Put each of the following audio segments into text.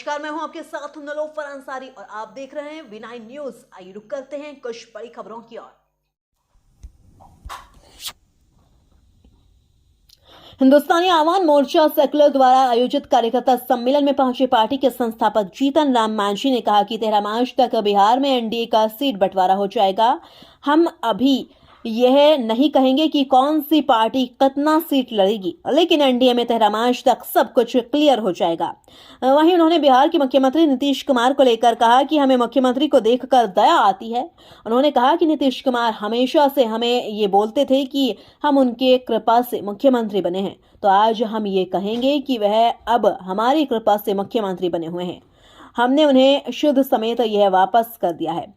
नमस्कार, मैं हूं आपके साथ नीलोफर अंसारी और आप देख रहे हैं V9 न्यूज। आइए रुक करते हैं कुछ बड़ी खबरों की ओर। हिंदुस्तानी आवाम मोर्चा सेक्युलर द्वारा आयोजित कार्यकर्ता सम्मेलन में पहुंचे पार्टी के संस्थापक जीतन राम मांझी ने कहा कि 13 मार्च तक बिहार में एनडीए का सीट बंटवारा हो जाएगा। हम अभी यह नहीं कहेंगे कि कौन सी पार्टी कितना सीट लड़ेगी, लेकिन एनडीए में 13 मार्च तक सब कुछ क्लियर हो जाएगा। वहीं उन्होंने बिहार के मुख्यमंत्री नीतीश कुमार को लेकर कहा कि हमें मुख्यमंत्री को देखकर दया आती है। उन्होंने कहा कि नीतीश कुमार हमेशा से हमें ये बोलते थे कि हम उनके कृपा से मुख्यमंत्री बने हैं, तो आज हम ये कहेंगे कि वह अब हमारी कृपा से मुख्यमंत्री बने हुए हैं। हमने उन्हें शुद्ध समेत यह वापस कर दिया है।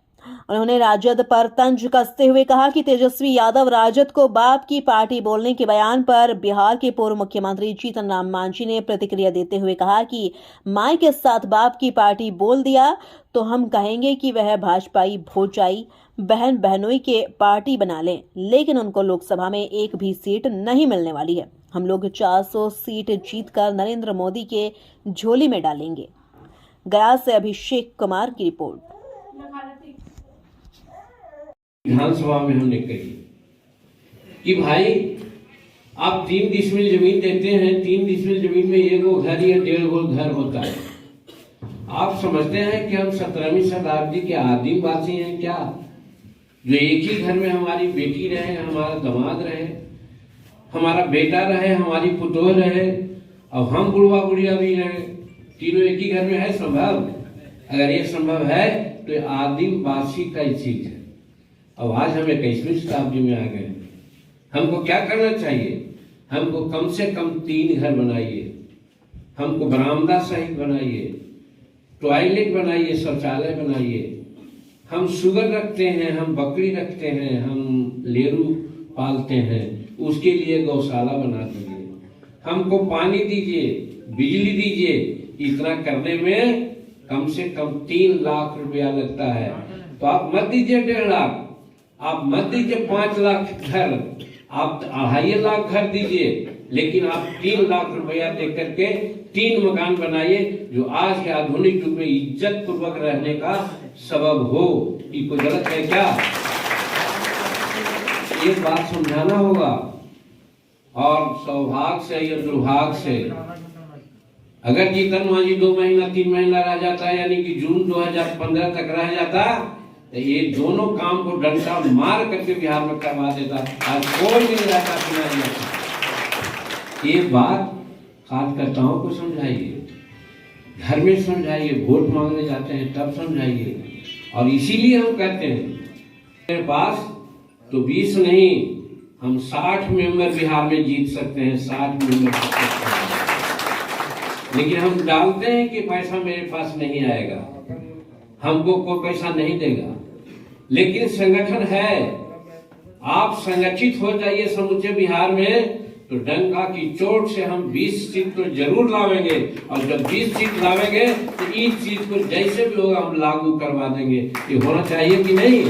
उन्होंने राजद पर तंज कसते हुए कहा कि तेजस्वी यादव राजद को बाप की पार्टी बोलने के बयान पर बिहार के पूर्व मुख्यमंत्री जीतन राम मांझी ने प्रतिक्रिया देते हुए कहा कि माई के साथ बाप की पार्टी बोल दिया तो हम कहेंगे कि वह भाजपाई भोजाई बहन बहनोई के पार्टी बना लें, लेकिन उनको लोकसभा में एक भी सीट नहीं मिलने वाली है। हम लोग 400 सीट जीतकर नरेंद्र मोदी के झोली में डालेंगे। गया से अभिषेक कुमार की रिपोर्ट। विधानसभा में हमने कही कि भाई आप 3 डिसमिल जमीन देते हैं, 3 डिसमिल जमीन में 1 घर या 1.5 घर होता है। आप समझते हैं कि हम 17वीं शताब्दी के आदिमवासी हैं क्या, जो एक ही घर में हमारी बेटी रहे, हमारा दामाद रहे, हमारा बेटा रहे, हमारी पुतोह रहे, अब हम बुढ़वा बुढ़िया भी रहे, तीनों एक ही घर में है संभव? अगर ये संभव है तो ये आदिमवासी का ही चीज है। अब आज हम 21वीं शताब्दी में आ गए। हमको क्या करना चाहिए? हमको कम से कम 3 घर बनाइए, हमको बरामदा सहित बनाइए, टॉयलेट बनाइए, शौचालय बनाइए। हम सुगर रखते हैं, हम बकरी रखते हैं, हम लेरू पालते हैं, उसके लिए गौशाला बना दीजिए। हमको पानी दीजिए, बिजली दीजिए। इतना करने में कम से कम 3 लाख रुपया लगता है। तो आप मत दीजिए 1.5 लाख, आप मत दीजिए 5 लाख घर, आप 2.5 लाख घर दीजिए, लेकिन आप 3 लाख रुपया दे करके 3 मकान बनाइए, जो आज के आधुनिक युग में इज्जत पूर्वक रहने का सबब हो। ये कोई गलत है क्या? ये बात समझाना होगा। और सौभाग्य से या दुर्भाग्य से अगर जीतन मांझी 2 महीना 3 महीना रह जाता है, यानी कि जून 2015 तक रह जाता, तो ये दोनों काम को डंडा मार करके बिहार में करवा देता। आज कोई नहीं रहता कि ये बात कार्यकर्ताओं को समझाइए, घर में समझाइए, वोट मांगने जाते हैं तब समझाइए। और इसीलिए हम कहते हैं मेरे पास तो 20 नहीं, हम 60 मेंबर बिहार में जीत सकते हैं, 60 मेंबर। लेकिन हम डालते हैं कि पैसा मेरे पास नहीं आएगा, हमको कोई पैसा नहीं देगा। लेकिन संगठन है, आप संगठित हो जाइए समूचे बिहार में, तो डंका की चोट से हम 20 सीट तो जरूर लावेंगे। और जब 20 सीट लावेंगे तो इस चीज को जैसे भी होगा हम लागू करवा देंगे। ये होना चाहिए कि नहीं?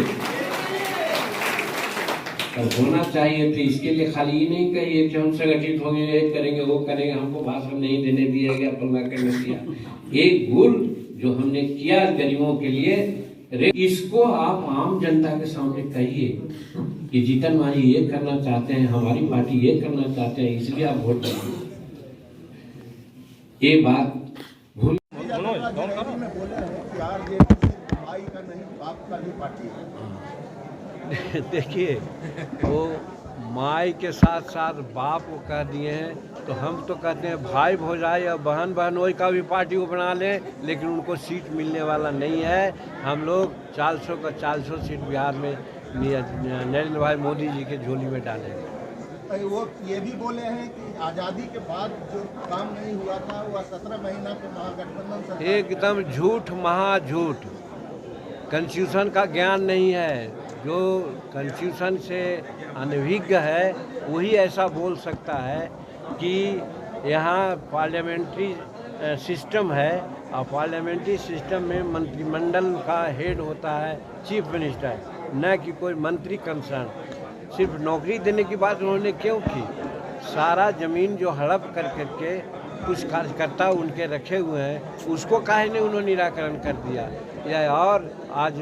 तो होना चाहिए। तो इसके लिए खाली ये नहीं कहिए कि हम संगठित होंगे, ये करेंगे, वो करेंगे, हमको भाषण नहीं देने दिया गया, पल्ला करने दिया। एक गुण जो हमने किया गरीबों के लिए, इसको आप आम जनता के सामने कहिए कि जीतन मांझी ये करना चाहते हैं, हमारी पार्टी ये करना चाहते हैं, इसलिए आप वोट करें। ये बात भूल देखिए, वो माई के साथ साथ बाप को कह दिए हैं, तो हम तो कहते हैं भाई भौजाई और बहन बहनोई का भी पार्टी को बना लें, लेकिन उनको सीट मिलने वाला नहीं है। हम लोग 400 सीट बिहार में नरेंद्र भाई मोदी जी के झोली में डालेंगे। वो ये भी बोले हैं कि आज़ादी के बाद जो काम नहीं हुआ था वह 17 महीना के महागठबंधन सरकार। एकदम झूठ, महाझूठ। कॉन्स्टिट्यूशन का ज्ञान नहीं है। जो कॉन्स्टिट्यूशन से अनभिज्ञ है वही ऐसा बोल सकता है कि यहाँ पार्लियामेंट्री सिस्टम है, और पार्लियामेंट्री सिस्टम में मंत्रिमंडल का हेड होता है चीफ मिनिस्टर, न कि कोई मंत्री कंसर्न। सिर्फ नौकरी देने की बात उन्होंने क्यों की? सारा ज़मीन जो हड़प कर करके कुछ कार्यकर्ता उनके रखे हुए हैं, उसको काहे ने उन्होंने निराकरण कर दिया। या और आज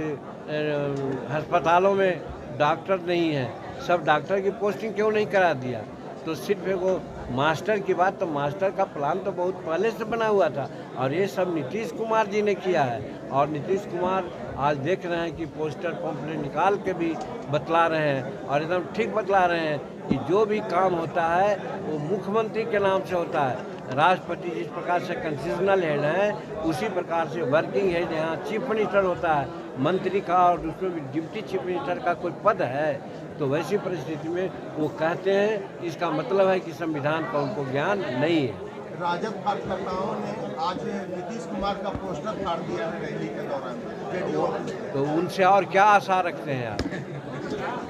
अस्पतालों में डॉक्टर नहीं है, सब डॉक्टर की पोस्टिंग क्यों नहीं करा दिया। तो सिर्फ वो मास्टर की बात, तो मास्टर का प्लान तो बहुत पहले से बना हुआ था और ये सब नीतीश कुमार जी ने किया है। और नीतीश कुमार आज देख रहे हैं कि पोस्टर पंपलेट निकाल के भी बतला रहे हैं और एकदम ठीक बतला रहे हैं कि जो भी काम होता है वो मुख्यमंत्री के नाम से होता है। राष्ट्रपति जिस प्रकार से कंस्टिट्यूशनल हेड है, उसी प्रकार से वर्किंग हेड यहाँ चीफ मिनिस्टर होता है, मंत्री का और उसमें भी डिप्टी चीफ मिनिस्टर का कोई पद है। तो वैसी परिस्थिति में वो कहते हैं, इसका मतलब है कि संविधान का उनको ज्ञान नहीं है। राजद कार्यकर्ताओं ने आज नीतीश कुमार का पोस्टर फाड़ दिया है रैली के दौरान जेडीयू। तो उनसे और क्या आशा रखते हैं आप?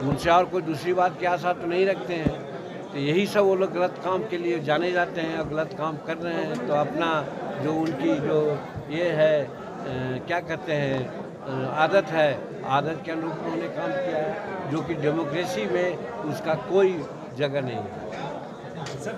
उनसे और कोई दूसरी बात की आशा तो नहीं रखते हैं। तो यही सब वो लोग गलत काम के लिए जाने जाते हैं और गलत काम कर रहे हैं। तो अपना जो उनकी जो ये है क्या कहते हैं आदत है, आदत के अनुरूप उन्होंने काम किया है, जो कि डेमोक्रेसी में उसका कोई जगह नहीं है।